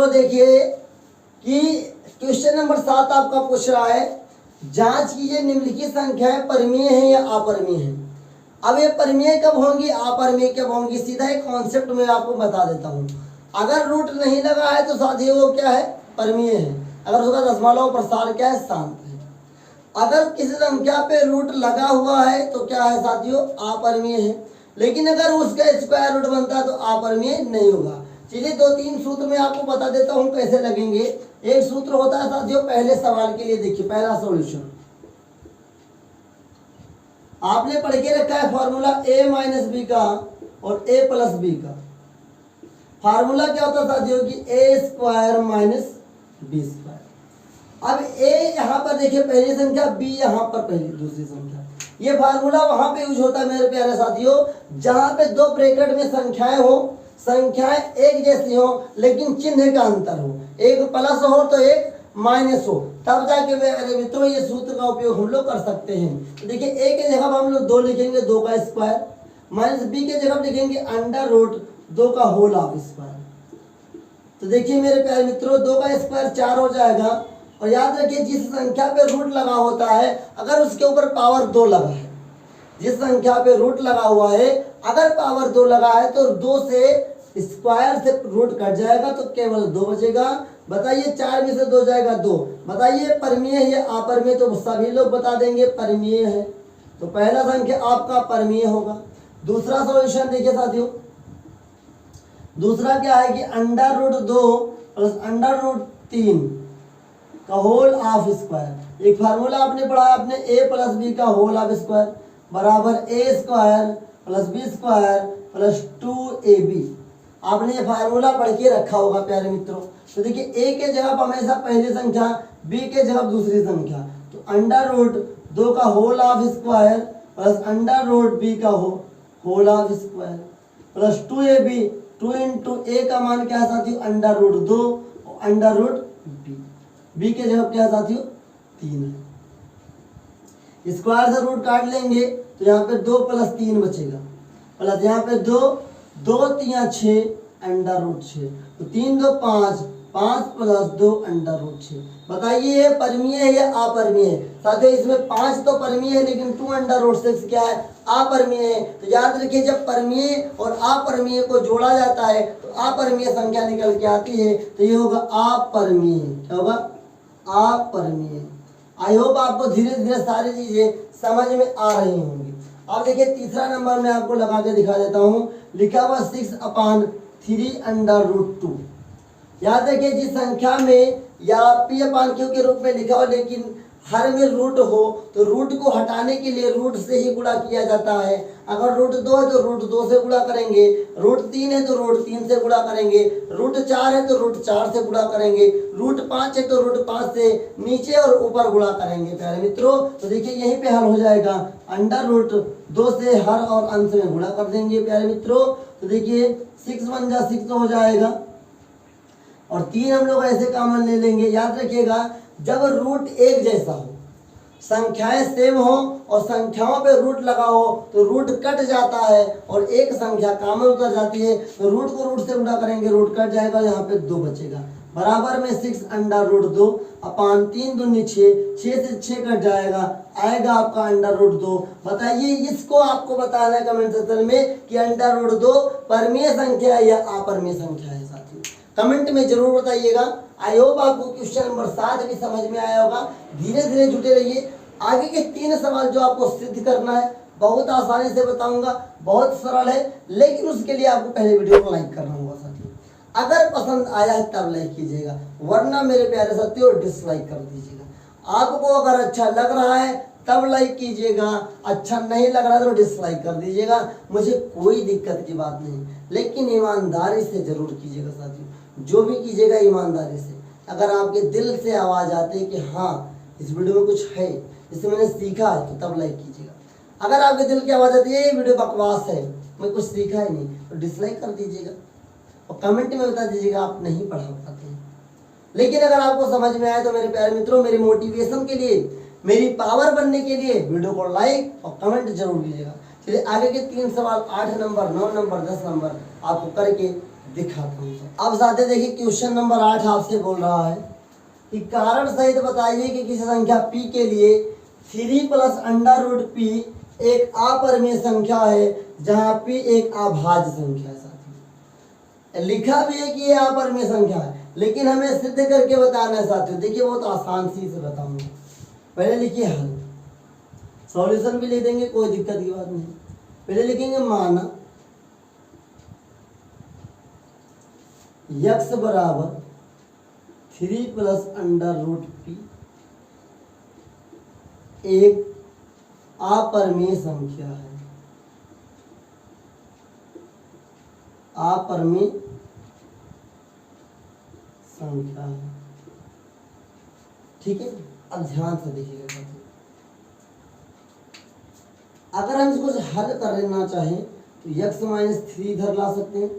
मित्रों देखिए कि क्वेश्चन नंबर 7 आपका पूछ रहा है, जांच कीजिए निम्नलिखित संख्याएं परमीय है या अपरमीय है। अब ये परमीय कब होंगी, अपरमीय कब होंगी, सीधा एक कॉन्सेप्ट में आपको बता देता हूँ। अगर रूट नहीं लगा है तो साथियों वो क्या है, परमीय है। अगर उसका दशमलव प्रसार क्या है, शांत है। अगर किसी संख्या पे रूट लगा हुआ है तो क्या है साथियों, अपरमीय है। लेकिन अगर उसका स्क्वायर रूट बनता है तो अपरमीय नहीं होगा। चलिए 2-3 सूत्र में आपको बता देता हूँ कैसे लगेंगे। एक सूत्र होता है साथियों पहले सवाल के लिए, देखिए पहला सॉल्यूशन आपने पढ़ के रखा है फॉर्मूला a माइनस बी का और a प्लस बी का। फार्मूला क्या होता है साथियों की ए स्क्वायर माइनस बी स्क्वायर। अब a यहाँ पर देखिए पहली संख्या, b यहाँ पर पहली दूसरी संख्या। ये फार्मूला वहां पे यूज होता है मेरे प्यारे साथियों जहां पे दो ब्रैकेट में संख्याएं हो, संख्याएं एक जैसी हो लेकिन चिन्ह का अंतर हो, एक प्लस हो तो एक माइनस हो, तब जाके मेरे मित्रों ये सूत्र का उपयोग हम लोग कर सकते हैं। तो देखिए a के जगह हम लोग 2 लिखेंगे, 2 का स्क्वायर, माइनस b के जगह लिखेंगे अंडर रूट 2 का होल ऑफ स्क्वायर। तो देखिए मेरे प्यारे मित्रों 2 का स्क्वायर 4 हो जाएगा। और याद रखिए जिस संख्या पे रूट लगा होता है अगर उसके ऊपर पावर 2 लगा है, जिस संख्या पे रूट लगा हुआ है अगर पावर 2 लगा है तो 2 से स्क्वायर से रूट कट जाएगा तो केवल 2 बचेगा। बताइए 4 में से 2 जाएगा 2। बताइए परमीय है या अपरमीय, तो सभी लोग बता देंगे परमीय है। तो पहला संख्या आपका परमीय होगा। दूसरा सॉल्यूशन देखिए साथियों, दूसरा क्या है कि under root 2 plus under root 3 का होल ऑफ स्क्वायर। एक फार्मूला आपने पढ़ा है अपने a प्लस बी का होल ऑफ स्क्वायर बराबर a square plus B square plus 2ab। आपने ये फार्मूला पढ़ के रखा होगा प्यारे मित्रों। तो देखिए a के जगह हमेशा पहली संख्या, b के जगह दूसरी संख्या। तो अंडर रूट 2 का whole of square plus under root b का whole of square plus 2ab। 2 into a का मान क्या है साथियों, अंडर रूट 2 और अंडर रूट b के जगह क्या है साथियों 3 है। स्क्वायर से रूट काट लेंगे तो यहाँ पे 2 प्लस 3 बचेगा, प्लस यहाँ पे 2 2 3 6 अंडर रूट 6। तो 3 2 5, 5 प्लस 2 अंडर रूट 6। बताइए परमीय है या अपरमीय है। साथियों इसमें 5 तो परमीय है लेकिन 2 अंडर रूट 6 क्या है, अपरमीय है। तो याद रखिए जब परमीय और अपरमीय को जोड़ा जाता है तो अपरमीय संख्या निकल के आती है, तो ये होगा अपरमीय। क्या होगा, अपरमीय। आई होप आपको धीरे धीरे सारी चीजें समझ में आ रही होंगी। अब देखिए तीसरा नंबर मैं आपको लगा के दिखा देता हूँ, लिखा हुआ 6/3 अंडर रूट 2। याद रखिए जिस संख्या में या p/q के रूप में लिखा हो लेकिन हर में रूट हो तो रूट को हटाने के लिए रूट से ही गुणा किया जाता है। अगर रूट 2 है तो रूट 2 से गुणा करेंगे, रूट 3 है तो रूट 3 से गुणा करेंगे, रूट 4 है तो रूट 4 से गुणा करेंगे, रूट 5 है तो रूट 5 से नीचे और ऊपर गुणा करेंगे प्यारे मित्रों। तो देखिए यहीं पे हल हो जाएगा, अंडर रूट 2 से हर और अंश में गुणा कर देंगे प्यारे मित्रों। तो देखिए 6 1 जा 6 हो जाएगा और 3 हम लोग ऐसे कॉमन ले लेंगे। याद रखिएगा जब रूट एक जैसा हो, संख्याएं सेम हो और संख्याओं पे रूट लगा हो तो रूट कट जाता है और एक संख्या कॉमन उतर जाती है। तो रूट को रूट से गुणा करेंगे, रूट कट जाएगा, यहाँ पे 2 बचेगा। बराबर में 6 अंडर रूट 2 अपान 3 दूनी 6, 6 से 6 कट जाएगा, आएगा आपका अंडर रूट 2। बताइए इसको आपको बताना है कमेंट सेक्शन में कि अंडर रूट 2 परमीय संख्या है या अपरमीय संख्या है। साथियों कमेंट में जरूर बताइएगा। आई होप आपको क्वेश्चन नंबर 7 भी समझ में आया होगा। धीरे धीरे जुटे रहिए, आगे के 3 सवाल जो आपको सिद्ध करना है बहुत आसानी से बताऊंगा, बहुत सरल है, लेकिन उसके लिए आपको पहले वीडियो को लाइक करना होगा साथियों। अगर पसंद आया है तब लाइक कीजिएगा, वरना मेरे प्यारे साथियों डिसलाइक कर दीजिएगा। आपको अगर अच्छा लग रहा है तब लाइक कीजिएगा, अच्छा नहीं लग रहा तो डिसलाइक कर दीजिएगा, मुझे कोई दिक्कत की बात नहीं, लेकिन ईमानदारी से जरूर कीजिएगा साथियों। जो भी कीजिएगा ईमानदारी से। अगर आपके दिल से आवाज़ आती है कि हाँ इस वीडियो में कुछ है, इससे मैंने सीखा है, तो तब लाइक कीजिएगा। अगर आपके दिल की आवाज़ आती है ये वीडियो बकवास है, मैं कुछ सीखा ही नहीं, तो डिसलाइक कर दीजिएगा और कमेंट में बता दीजिएगा आप नहीं पढ़ा पाते हैं। लेकिन अगर आपको समझ में आए तो मेरे प्यारे मित्रों मेरी मोटिवेशन के लिए, मेरी पावर बनने के लिए वीडियो को लाइक और कमेंट जरूर कीजिएगा। चलिए आगे के 3 सवाल 8 नंबर 9 नंबर 10 नंबर आपको करके दिखाता हूँ। अब साथियों देखिए क्वेश्चन नंबर 8 आपसे बोल रहा है कि कारण सहित बताइए कि किसी संख्या p के लिए 3 प्लस अंडर रूट p एक अपरिमेय संख्या है जहाँ p एक अभाज्य संख्या है। साथियों लिखा भी है कि ये अपरिमेय संख्या है, लेकिन हमें सिद्ध करके बताना है। साथियों देखिए बहुत आसान सी से बताऊंगा। पहले लिखिए हल, सॉल्यूशन भी लिख देंगे, कोई दिक्कत की बात नहीं। पहले लिखेंगे माना x बराबर 3 प्लस अंडर रूट p एक अपरिमेय संख्या है। अपरिमेय संख्या है, ठीक है। अब ध्यान से देखिएगा साथियों, अगर हम इसको हल करना चाहें तो x माइनस 3 इधर ला सकते हैं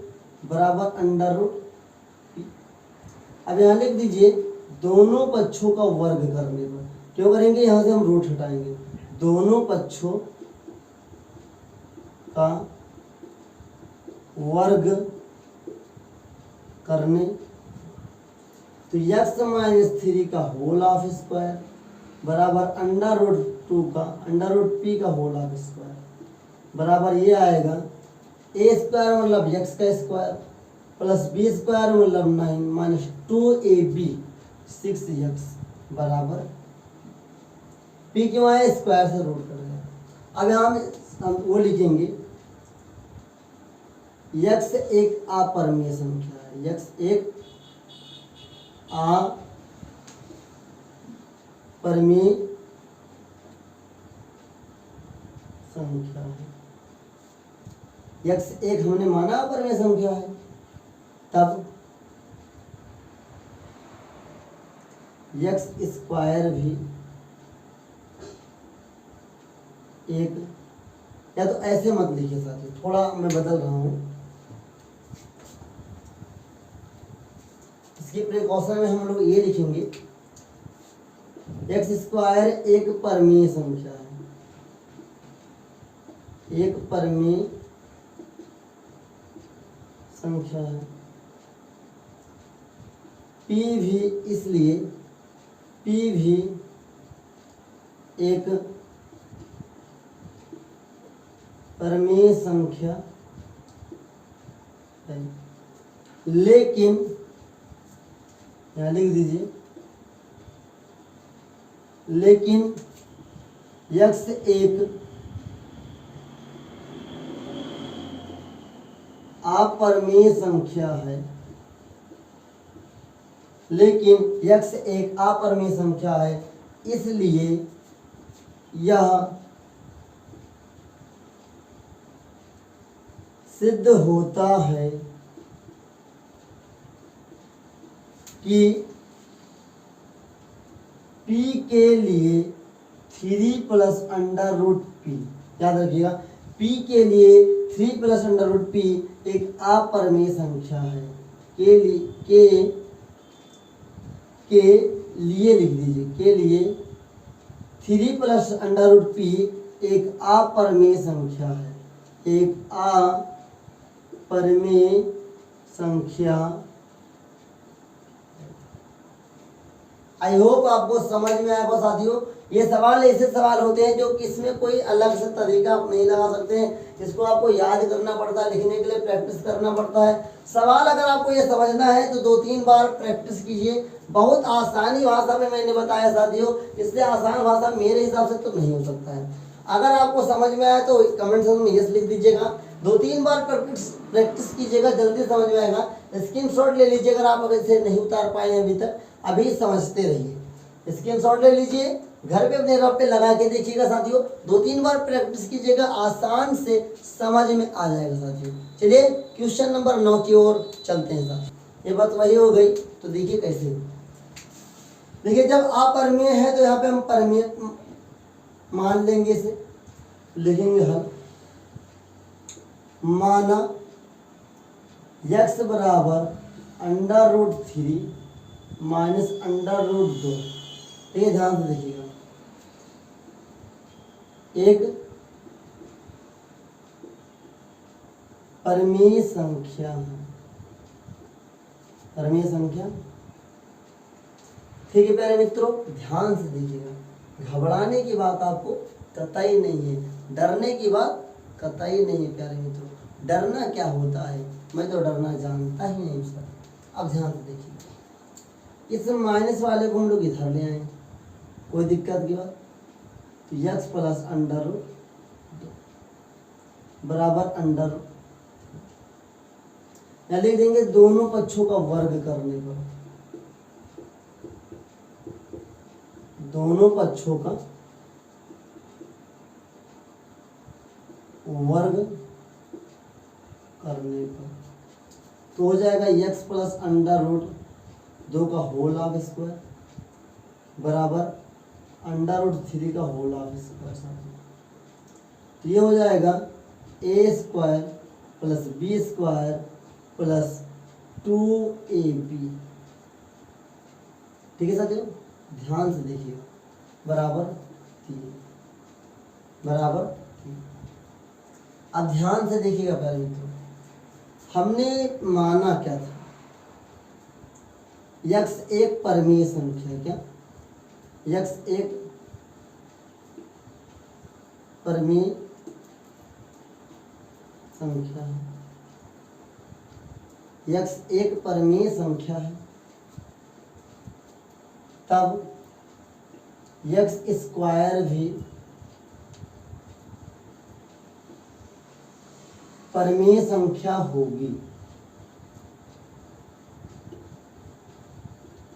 बराबर अंडर रूट। अब यहाँ लिख दीजिए दोनों पक्षों का वर्ग करने पर क्यों करेंगे, यहाँ से हम रूट हटाएंगे, दोनों पक्षों का वर्ग करने तो x माइनस 3 का होल ऑफ स्क्वायर बराबर अंडर रूट 2 का अंडर रूट p का होल ऑफ स्क्वायर बराबर ये आएगा a स्क्वायर मतलब x का स्क्वायर प्लस b स्क्वायर मतलब 9 माइनस 2ab 6x बराबर p क्यों आया, स्क्वायर से रूट कर दिया। अब यहाँ हम वो लिखेंगे x एक अपरिमेय संख्या है, x एक अपरिमेय संख्या है। x एक हमने माना अपरिमेय संख्या है, तब x स्क्वायर भी एक, या तो ऐसे मत लिखिए साथियों, थोड़ा मैं बदल रहा हूं। इसके प्रिकॉशन में हम लोग ये लिखेंगे x स्क्वायर एक परिमेय संख्या है, एक परिमेय संख्या है। p भी इसलिए p भी एक परिमेय संख्या है, लेकिन यहाँ लिख दीजिए लेकिन x एक अपरिमेय संख्या है, लेकिन x एक अपरिमेय संख्या है, इसलिए यह सिद्ध होता है कि p के लिए 3 प्लस अंडर रूट p, याद रखिएगा p के लिए 3 प्लस अंडर रूट p एक अपरिमेय संख्या है। के लिए लिख दीजिए, के लिए 3 प्लस अंडर रूट p एक अपरिमेय संख्या है, एक अपरिमेय संख्या। आई होप आपको समझ में आया होगा साथियों। ये सवाल ऐसे सवाल होते हैं जो किसमें कोई अलग से तरीका आप नहीं लगा सकते हैं, इसको आपको याद करना पड़ता है, लिखने के लिए प्रैक्टिस करना पड़ता है। सवाल अगर आपको ये समझना है तो 2-3 बार प्रैक्टिस कीजिए। बहुत आसानी भाषा में मैंने बताया साथियों, इससे आसान भाषा मेरे हिसाब से तो नहीं हो सकता है। अगर आपको समझ में आया तो कमेंट सेक्शन में यस लिख दीजिएगा, 2-3 बार प्रैक्टिस कीजिएगा, जल्दी समझ में आएगा। स्क्रीनशॉट ले लीजिए, अगर आप अगर इसे नहीं उतार पाए अभी तक, अभी समझते रहिए। स्क्रीनशॉट ले लीजिए, घर पे अपने रफ पे लगा के देखिएगा साथियों, 2-3 बार प्रैक्टिस कीजिएगा, आसान से समझ में आ जाएगा साथियों। चलिए क्वेश्चन नंबर 9 की ओर चलते हैं साथियों। ये बात वही हो गई, तो देखिए कैसे। देखिए जब अपरिमेय है तो यहाँ पे हम परिमेय मान लेंगे, इसे लिखेंगे हल। माना x बराबर under root 3 minus under root 2, ठीक है, ध्यान से देखिएगा। एक परिमेय संख्या है, परमीय संख्या। ठीक है प्यारे मित्रों, ध्यान से देखिएगा, घबराने की बात आपको कतई नहीं है, डरने की बात कतई नहीं है प्यारे मित्रों। डरना क्या होता है, मैं तो डरना जानता ही नहीं सर। अब ध्यान से देखिए, इस माइनस वाले को हम लोग इधर ले आए, कोई दिक्कत की बात। तो यक्स प्लस अंडर रूट बराबर अंडर, या लिख देंगे दोनों पक्षों का वर्ग करने पर, दोनों पक्षों का वर्ग करने पर तो हो जाएगा यक्स प्लस अंडर रूट 2 का होल ऑफ स्क्वायर बराबर अंडर रूट 3 का होल ऑफ स्क्वायर। तो ये हो जाएगा A square plus B square plus 2ab। ठीक है साथियों, ध्यान से देखिए, बराबर 3 बराबर 3। अब ध्यान से देखिएगा प्यारे मित्रों, हमने माना क्या था, यक्स एक परमीय संख्या, क्या यक्स एक परमीय संख्या है, यक्स एक परमीय संख्या है, तब यक्स स्क्वायर भी परमीय संख्या होगी,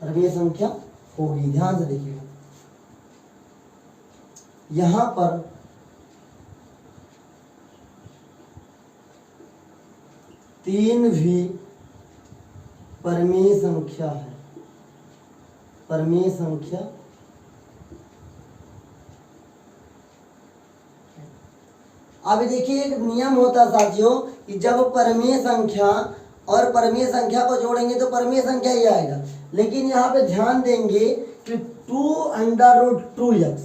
परमीय संख्या होगी। ध्यान से देखिएगा, यहां पर तीन भी परमीय संख्या है, परमीय संख्या अब देखिए एक नियम होता है साथियों कि जब परमीय संख्या और परमीय संख्या को जोड़ेंगे तो परमीय संख्या ही आएगा, लेकिन यहाँ पे ध्यान देंगे कि 2 under root 2x,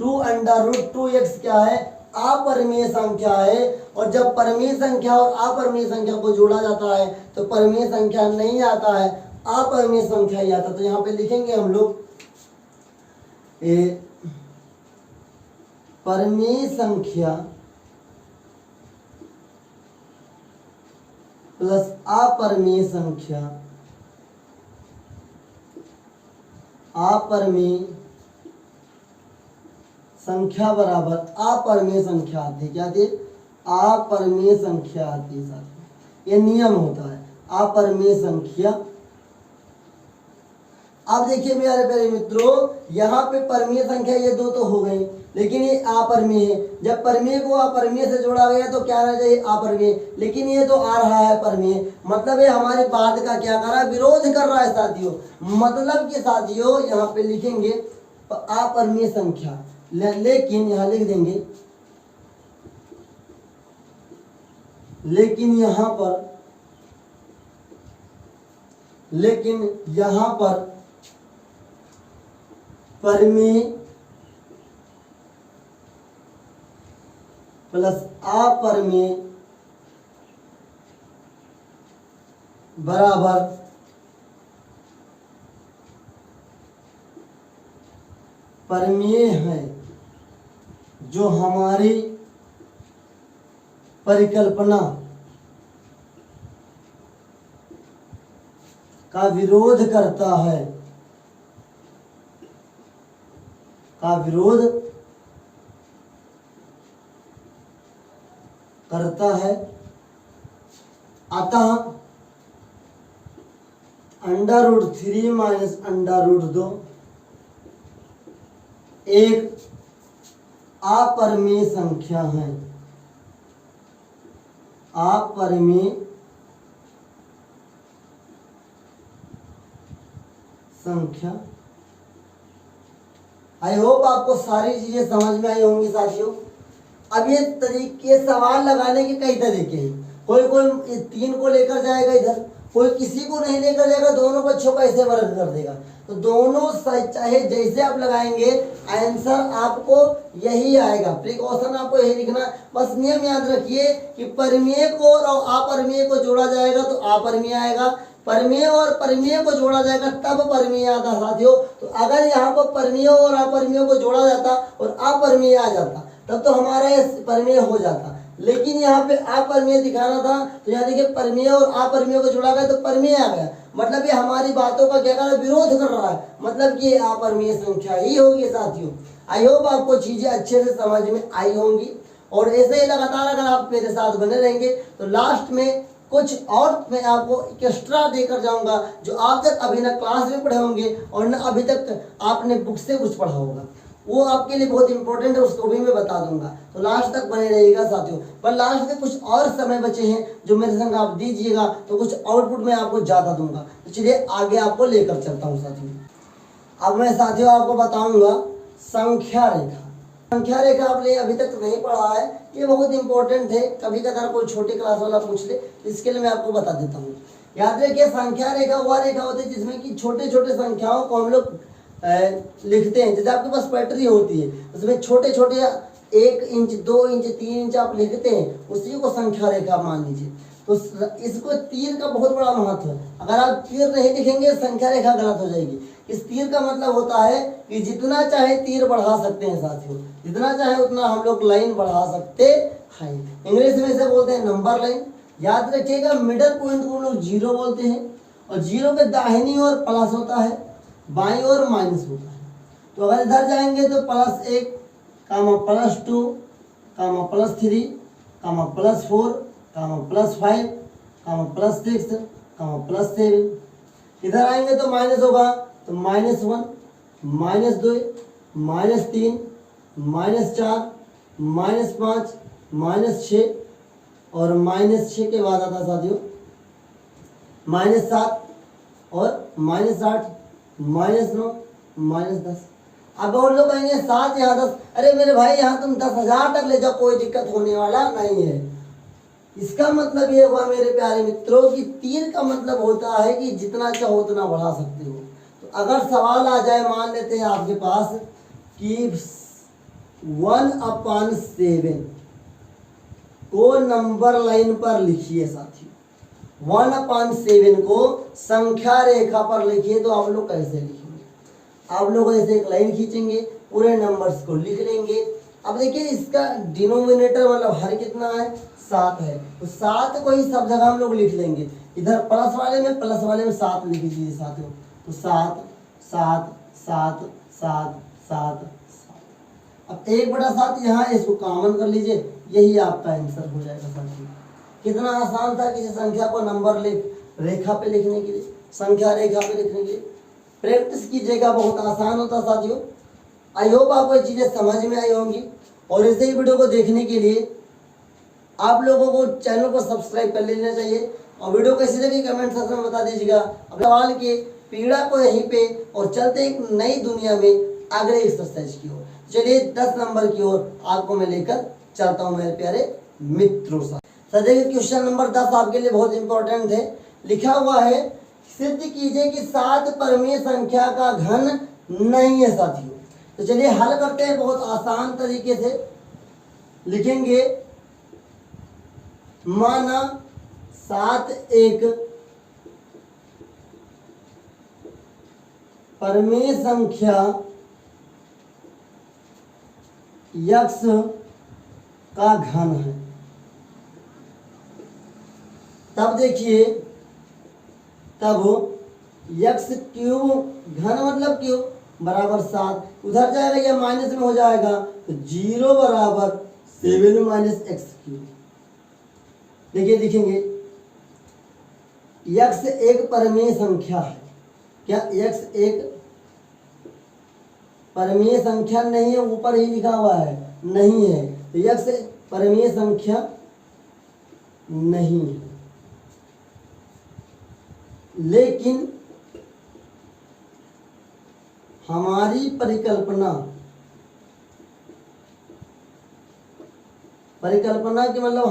2 under root 2x क्या है, अपरमीय संख्या है। और जब परमीय संख्या और अपरमीय संख्या को जोड़ा जाता है तो परमीय संख्या नहीं आता है, अपरमीय संख्या ही आता। तो यहाँ पे लिखेंगे हम लोग परमीय संख्या प्लस अपरमीय संख्या, अपरमीय संख्या बराबर अपरमीय संख्या आती है, क्या आती है, अपरमीय संख्या आती है साथ। ये नियम होता है, अपरमीय संख्या। अब देखिए मेरे प्यारे मित्रों, यहाँ पे परमीय संख्या ये दो तो हो गई, लेकिन ये अपरमीय है। जब परमीय को अपरमीय से जोड़ा गया तो क्या रहना चाहिए, अपरमीय, लेकिन ये तो आ रहा है परमीय, मतलब ये हमारी बात का क्या कर रहा है, विरोध कर रहा है साथियों। मतलब कि साथियों यहाँ पे लिखेंगे अपरमीय संख्या, लेकिन यहाँ लिख देंगे, लेकिन यहाँ पर परमीय प्लस अपरमीय बराबर परमीय है, जो हमारी परिकल्पना का विरोध करता है, का विरोध करता है। अतः under root 3 minus under root 2 एक अपरमीय संख्या है, अपरमीय संख्या। आई होप आपको सारी चीजें समझ में आई होंगी साथियों। अब ये तरीके सवाल लगाने के कई तरीके हैं, कोई 3 को लेकर जाएगा इधर, कोई किसी को नहीं लेकर जाएगा, दोनों बच्चों का ऐसे वर्ग कर देगा। तो दोनों चाहे जैसे आप लगाएंगे आंसर आपको यही आएगा। प्रिकॉशन आपको यही लिखना, बस नियम याद रखिए कि परमीय को और अपरमीय को जोड़ा जाएगा तो अपरमीय आएगा, परिमेय और परिमेय को जोड़ा जाएगा तब परिमेय आता साथियों। तो अगर यहाँ पर परिमेय और अपरिमेय को जोड़ा जाता और अपरिमेय आ जाता तब तो हमारा ये परिमेय हो जाता, लेकिन यहाँ पे अपरिमेय दिखाना था तो यहाँ देखिए परिमेय और अपरिमेय को जोड़ा गया तो परिमेय आ गया। मतलब ये हमारी बातों का क्या कर रहा है, विरोध कर रहा है, मतलब कि अपरिमेय संख्या ही होगी साथियों। आई होप आपको चीजें अच्छे से समझ में आई होंगी और ऐसे ही लगातार अगर आप मेरे साथ बने रहेंगे तो लास्ट में कुछ और मैं आपको एक्स्ट्रा देकर जाऊंगा जो आप तक अभी ना क्लास में पढ़े होंगे और ना अभी तक आपने बुक से कुछ पढ़ा होगा, वो आपके लिए बहुत इंपॉर्टेंट है, उसको भी मैं बता दूंगा। तो लास्ट तक बने रहिएगा साथियों। पर लास्ट में कुछ और समय बचे हैं जो मेरे संग आप दीजिएगा तो कुछ आउटपुट मैं आपको ज़्यादा दूंगा। तो चलिए आगे आपको लेकर चलता हूँ साथियों। अब मैं साथियों आपको बताऊंगा संख्या रेखा। संख्या रेखा आपने अभी तक नहीं पढ़ा है, ये बहुत इंपॉर्टेंट है, कभी कभार कोई छोटी क्लास वाला पूछ ले, इसके लिए मैं आपको बता देता हूँ। याद रखिए संख्या रेखा वह रेखा होती है जिसमें कि छोटे छोटे संख्याओं को हम लोग लिखते हैं। जैसे आपके पास बैटरी होती है उसमें छोटे छोटे 1 इंच 2 इंच 3 इंच आप लिखते हैं, उसी को संख्या रेखा मान लीजिए। तो इसको तीर का बहुत बड़ा महत्व है। अगर आप तीर नहीं लिखेंगे संख्या रेखा गलत हो जाएगी। इस तीर का मतलब होता है कि जितना चाहे तीर बढ़ा सकते हैं साथियों, जितना चाहे उतना हम लोग लाइन बढ़ा सकते हैं। इंग्लिश में इसे बोलते हैं नंबर लाइन। याद रखिएगा मिडल पॉइंट को हम लोग जीरो बोलते हैं और जीरो के दाहिनी ओर प्लस होता है, बाईं ओर माइनस होता है। तो अगर इधर जाएंगे तो +1 +2 +3 +4 +5 +6 +7। इधर आएंगे तो माइनस होगा तो -1 -2 -3 -4 -5 -6 और -6 के बाद आता साथियों -7 और -8 -9 -10। अब और लोग कहेंगे 7 यहाँ 10, अरे मेरे भाई यहाँ तुम 10,000 तक ले जाओ, कोई दिक्कत होने वाला नहीं है। इसका मतलब ये हुआ मेरे प्यारे मित्रों कि तीर का मतलब होता है कि जितना चाहो उतना बढ़ा सकते हो। तो अगर सवाल आ जाए, मान लेते हैं आपके पास कि 1/7 को नंबर लाइन पर लिखिए साथियों, 1/7 को संख्या रेखा पर लिखिए, तो आप लोग कैसे लिखेंगे? आप लोग ऐसे एक लाइन खींचेंगे, पूरे नंबर्स को लिख लेंगे। अब देखिए इसका डिनोमिनेटर मतलब हर कितना है, 7 है, तो 7 को ही सब जगह हम लोग लिख लेंगे। इधर प्लस वाले में 7 लिख दीजिए साथियों। तो 7 7 7 7 7 7। अब 1/7 यहाँ इसको कॉमन कर लीजिए, यही आपका आंसर हो जाएगा साथियों। कितना आसान था किसी संख्या को नंबर रेखा पे लिखने के लिए, संख्या रेखा पे लिखने के लिए। प्रैक्टिस कीजिएगा, बहुत आसान होता साथियों। आई होप आपको ये चीज़ें समझ में आई होंगी और ऐसे ही वीडियो को देखने के लिए आप लोगों को चैनल को सब्सक्राइब कर लेना चाहिए और वीडियो कैसी लगी कमेंट सेक्शन में बता दीजिएगा। अपने सवाल के पीड़ा को यहीं पे और चलते एक नई दुनिया में आगे एक्सरसाइज की ओर। चलिए 10 नंबर की ओर आपको मैं लेकर चलता हूँ मेरे प्यारे मित्रों साथ। देखिए क्वेश्चन नंबर 10 आपके लिए बहुत इंपॉर्टेंट है। लिखा हुआ है सिद्ध कीजिए कि 7 परमीय संख्या का घन नहीं है साथियों। तो चलिए हल करते हैं, बहुत आसान तरीके से लिखेंगे। माना 7 एक परमीय संख्या x का घन है। तब देखिए, तब x क्यूब घन मतलब क्यूब बराबर 7, उधर जाएगा या माइनस में हो जाएगा तो 0 बराबर 7 - x क्यूब। देखिए लिखेंगे x एक परमीय संख्या है। क्या x एक परमीय संख्या नहीं है? ऊपर ही लिखा हुआ है नहीं है, तो x परमीय संख्या नहीं है। लेकिन हमारी परिकल्पना की मतलब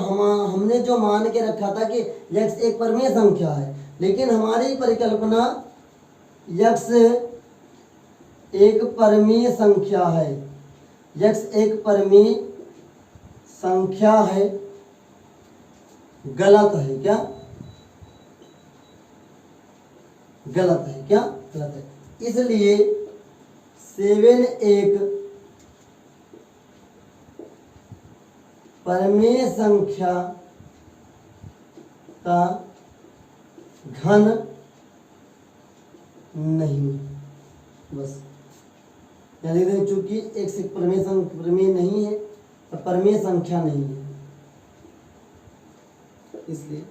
हमने जो मान के रखा था कि x एक परमीय संख्या है, लेकिन हमारी परिकल्पना x एक परमीय संख्या है, x एक परमीय संख्या है, गलत है। क्या गलत है। क्या गलत है? इसलिए 7 एक परमेय संख्या का घन नहीं। बस यानी कि चूंकि x एक प्रमेय नहीं है और परमेय संख्या नहीं है, इसलिए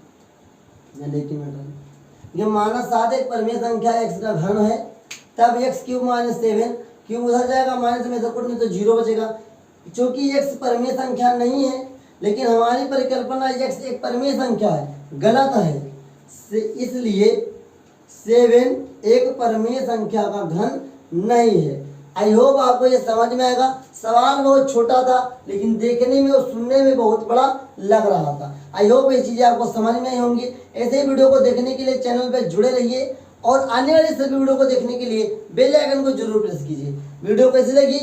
मैंने कि ये माना 7 एक परमेय संख्या x का घन है, तब x क्यूब माइनस 7 क्यूब उधर जाएगा, माइनस में इधर नहीं तो 0 बचेगा। चूंकि x परमेय संख्या नहीं है, लेकिन हमारी परिकल्पना x एक परमेय संख्या है, गलत है, इसलिए 7 एक परमेय संख्या का घन नहीं है। आई होप आपको ये समझ में आएगा। सवाल बहुत छोटा था, लेकिन देखने में और सुनने में बहुत बड़ा लग रहा था। आई होप ये चीज़ें आपको समझ में आई होंगी। ऐसे ही वीडियो को देखने के लिए चैनल पर जुड़े रहिए और आने वाले सभी वीडियो को देखने के लिए बेल आइकन को जरूर प्रेस कीजिए। वीडियो कैसी लगी?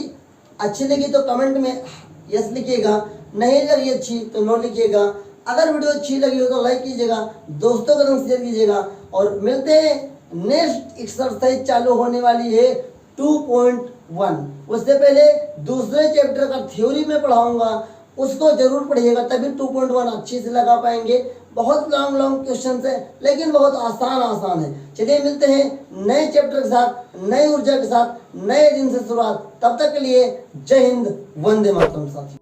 अच्छी लगी तो कमेंट में यस लिखिएगा, नहीं लगी अच्छी तो नो लिखिएगा। अगर वीडियो अच्छी लगी हो तो लाइक कीजिएगा, दोस्तों के साथ शेयर कीजिएगा। और मिलते हैं नेक्स्ट एक्सरसाइज चालू होने वाली है 2.1। उससे पहले दूसरे चैप्टर का थ्योरी में पढ़ाऊंगा, उसको जरूर पढ़िएगा, तभी 2.1 अच्छे से लगा पाएंगे। बहुत लॉन्ग क्वेश्चन है, लेकिन बहुत आसान है। चलिए मिलते हैं नए चैप्टर के साथ, नई ऊर्जा के साथ, नए दिन से शुरुआत। तब तक के लिए जय हिंद, वंदे मातरम साथी।